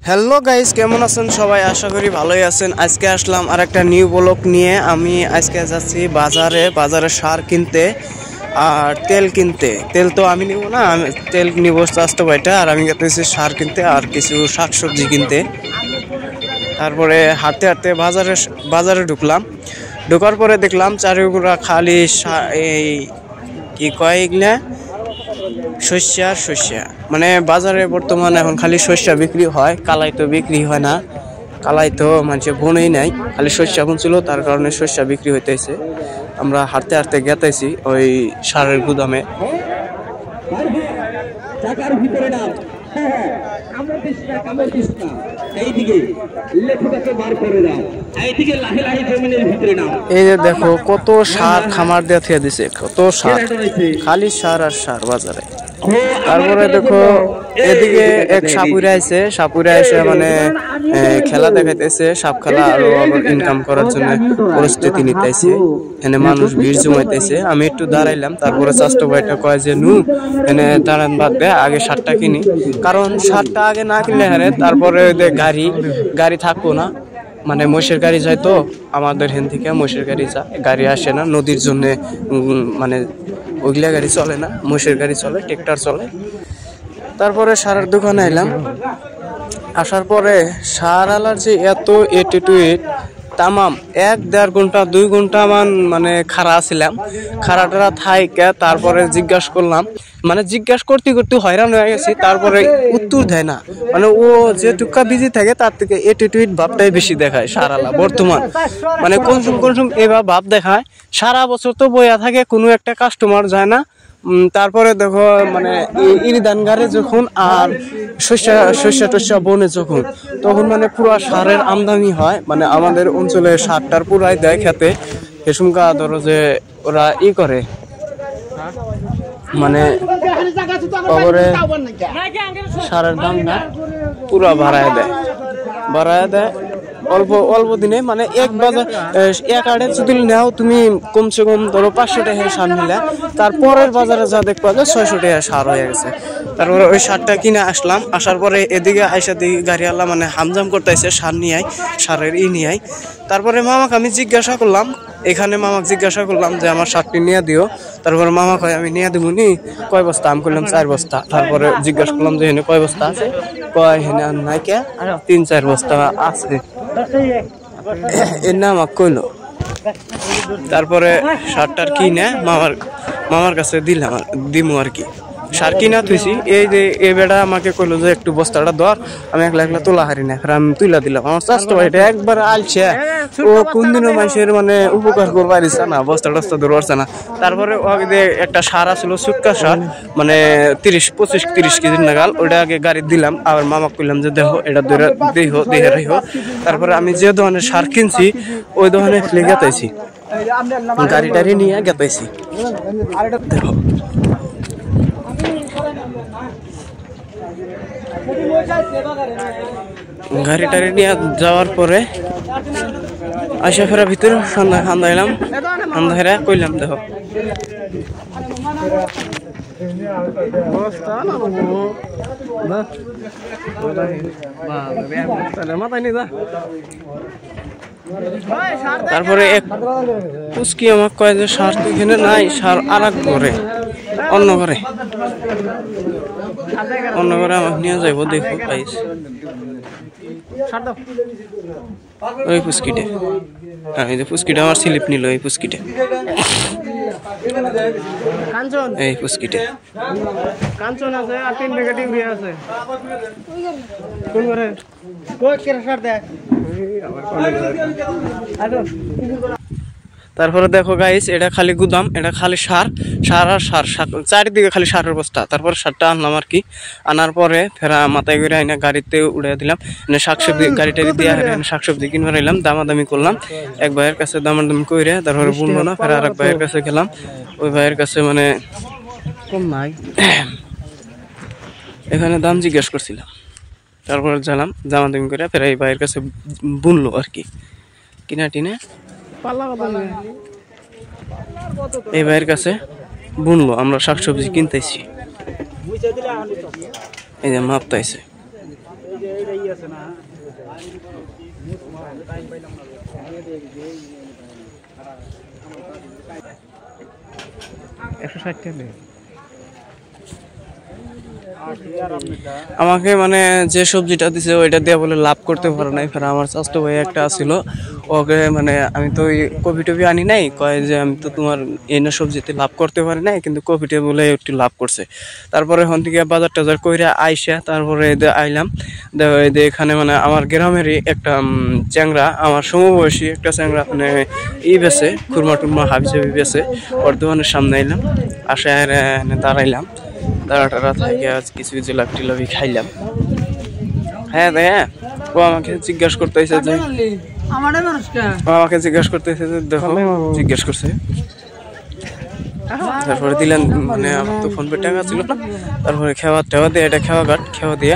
Hello guys, কেমন আছেন সবাই? আশা করি ভালোই আছেন। আজকে আসলাম আর একটা নিউ ব্লগ নিয়ে। আমি আজকে যাচ্ছি বাজারে সার কিনতে আর তেল কিনতে। তেল তো আমি নিব না, আমি তেল নিব স্বাস্থ্য ভাইটা, আর আমি যাচ্ছি সার কিনতে আর কিছু শাকসবজি কিনতে। তারপরে হাঁটতে হাঁটতে বাজারে ঢোকার পরে দেখলাম চারিগুড়া খালি এই কি কয় এগুলা শস্যা। মানে বাজারে বর্তমানে এখন খালি শস্য বিক্রি হয়, কালাই তো বিক্রি হয় না। কালাই তো মানুষে বনেই নাই, খালি শস্য বুনছিল, তার কারণে শস্য বিক্রি হইতেছে। আমরা হাঁটতে হাঁটতে গেতেছি ওই সারের গুদামে। এই যে দেখো কত সার খামার দিয়ে থিয়ে দিছে, কত সার, খালি সার আর সার বাজারে। তারপরে দেখো এদিকে এক সাপুরে এসে মানে খেলা দেখাইতেছে, সাপ খেলা, আরো আবার ইনকাম করার জন্য প্রস্তুতি নিতেছে। এখানে মানুষ ভিড় জমাইতেছে। আমি একটু দাঁড়াইলাম, তারপরে স্বাস্থ্য ভাইটা কয় যে নু এনে দাঁড়ান, বাদ দে, আগে সারটা কিনি, কারণ সারটা আগে না কিনলে হারে তারপরে গাড়ি থাকবো না। মানে মহিষের গাড়ি যায় তো আমাদের হেন থেকে মহিষের গাড়ি আসে না নদীর জন্য, মানে ওইগুলা গাড়ি চলে না, মহিষের গাড়ি চলে, ট্রেক্টর চলে। তারপরে সারের দোকানে এলাম। আসার পরে সার আলার যে এত এটিটিউড, তামাম 1-1.5 ঘন্টা 2 ঘন্টা মানে খাড়া ছিলাম। খাড়াটা থাইকা তারপরে জিজ্ঞাসা করলাম, মানে জিজ্ঞাসা করতে করতে হয়রান হয়ে গেছি। তারপরে উত্তর দেয় না, মানে ও যে টুকা বিজি থাকে তার থেকে এটিটিউড ভাবটাই বেশি দেখায় সারালা বর্তমান। মানে কোন সময় এবার ভাব দেখায়, সারা বছর তো বইয়া থাকে, কোনো একটা কাস্টমার যায় না। তারপরে দেখো মানে ইরিধান গাড়ে যখন আর শস্য বনে যখন, তখন মানে পুরা সারের আমদানি হয়। মানে আমাদের অঞ্চলে সারটার পুরাই দেয় খেতে। হেসুমকা ধরো যে ওরা করে, মানে সারের দাম না পুরা বাড়ায় দেয় অল্প দিনে। মানে এক আড়ে যদি নেও তুমি, কমসে কম ধরো 500 টাকা সার নিলে, তারপরের বাজারে যা দেখবা যে 600 টাকা সার হয়ে গেছে। তারপরে ওই সারটা কিনে আসলাম। আসার পরে এদিকে আইসা দিকে গাড়িওয়ালা মানে হামজাম করতেছে সার নিয়ে আয়, সারের নিয়ে আয়। তারপরে মামাকে আমি জিজ্ঞাসা করলাম যে আমার সারটি নিয়ে দিও। তারপরে মামা কয় আমি নিয়ে দেবো নি, কয় বস্তা? আমি করলাম 4 বস্তা। তারপরে জিজ্ঞাসা করলাম যে হেনে কয় বস্তা আছে? কয় হেনে আর নাই কে, 3-4 বস্তা আছে। এর নাম কইলো। তারপরে সারটার কিনে মামার কাছে দিমু আর কি। সার কিনা থুইছি। এই যে এই বেটা আমাকে কইলো যে একটু বস্তাটা ধর, আমি একলা তোলা হারি না, আমি তুলা দিলাম। আমার স্বাস্থ্য ভাইটা একবার আলছে, ও কোনদিনও মানুষের মানে উপকার করবার ইচ্ছা না, বস্তা ধরছে না। তারপরে একটা সার আছিল, সুটকা সার, মানে 25-30 কেজির নাগাল, ওইটা আগে গাড়ি দিলাম। আবার মামা কইলাম যে দেখো এটা দেখে রাখো। তারপরে আমি যে দোকানে সার কিনছি ওই দোকানে গেতাইছি, গাড়ি নিয়ে গেতাইছি। দেখো গাড়ি নিয়ে যাওয়ার পরে আসা ফেরার ভিতরে সন্ধ্যা কইলাম দেখো তারপরে এক পুচকি আমাকে কয় যে সার তো এখানে নাই, সার আর এক ঘরে, অন্য ঘরে আমাকে নিয়ে যাইব। দেখো গাইস ওই পুচকিটা, এই যে পুচকিটা আমার স্লিপ নিল, এই পুচকিটা কাঞ্চন আছে আর 3 নেগেটিভ আছে। কোন করে কই কেরা সার দেয়? তারপরে দেখো গাইস, এটা খালি গুদাম, এটা খালি সার আর সার, চারিদিকে খালি সারের বস্তা। তারপরে সারটা আনলাম আর কি। আনার পরে ফেরা মাথায় করে আইনা গাড়িতে উড়ে দিলাম। শাকসবজি গাড়িটা দিয়ে শাকসবজি কিনবার এলাম, দামাদামি করলাম এক ভাইয়ের কাছে, দামাদামি করে তারপরে বুনবো না, ফেরা আর এক ভাইয়ের কাছে গেলাম। ওই ভাইয়ের কাছে মানে কম নাই, এখানে দাম জিজ্ঞেস করছিলাম। তারপরে গেলাম দামাদামি করে, ফেরা এই ভাইয়ের কাছে বুনলো আর কি, কিনা টিনে এই ভাইয়ের কাছে বুনলো। আমরা শাকসবজি কিনতেছি, এই যে মাপতাইছে আমাকে মানে যে সবজিটা দিছে ওইটা দিয়ে বলে লাভ করতে পারো নাই। ফের আমার চাষটা ভাই একটা ছিল, ওকে মানে আমি তো ওই কপি টপি আনি নাই, কয় যে আমি তো তোমার এনে সবজিতে লাভ করতে পারি নাই, কিন্তু কপিটা বলে একটু লাভ করছে। তারপরে ওখান থেকে বাজার টাজার কইরা আইসা তারপরে আইলাম, দেখো এই যে এখানে মানে আমার গ্রামেরই একটা চ্যাংরা, আমার সমবয়সী একটা চ্যাংরা মানে বেছে খুরমা টুরমা হাবি বেছে, ওর দোকানের সামনে আইলাম, আসে দাঁড়াইলাম, দাঁড়াটারা থেকে আজ কিছু জিলাপি টিলাপি খাইলাম। হ্যাঁ হ্যাঁ, ও আমাকে জিজ্ঞাসা করতেছে যে দেখো জিজ্ঞেস করছে, তারপরে দিলেন মানে আমার তো ফোন পে টাকা ছিল না, তারপরে খেওয়া টেওয়া দিয়ে এটা খেওয়া দিয়ে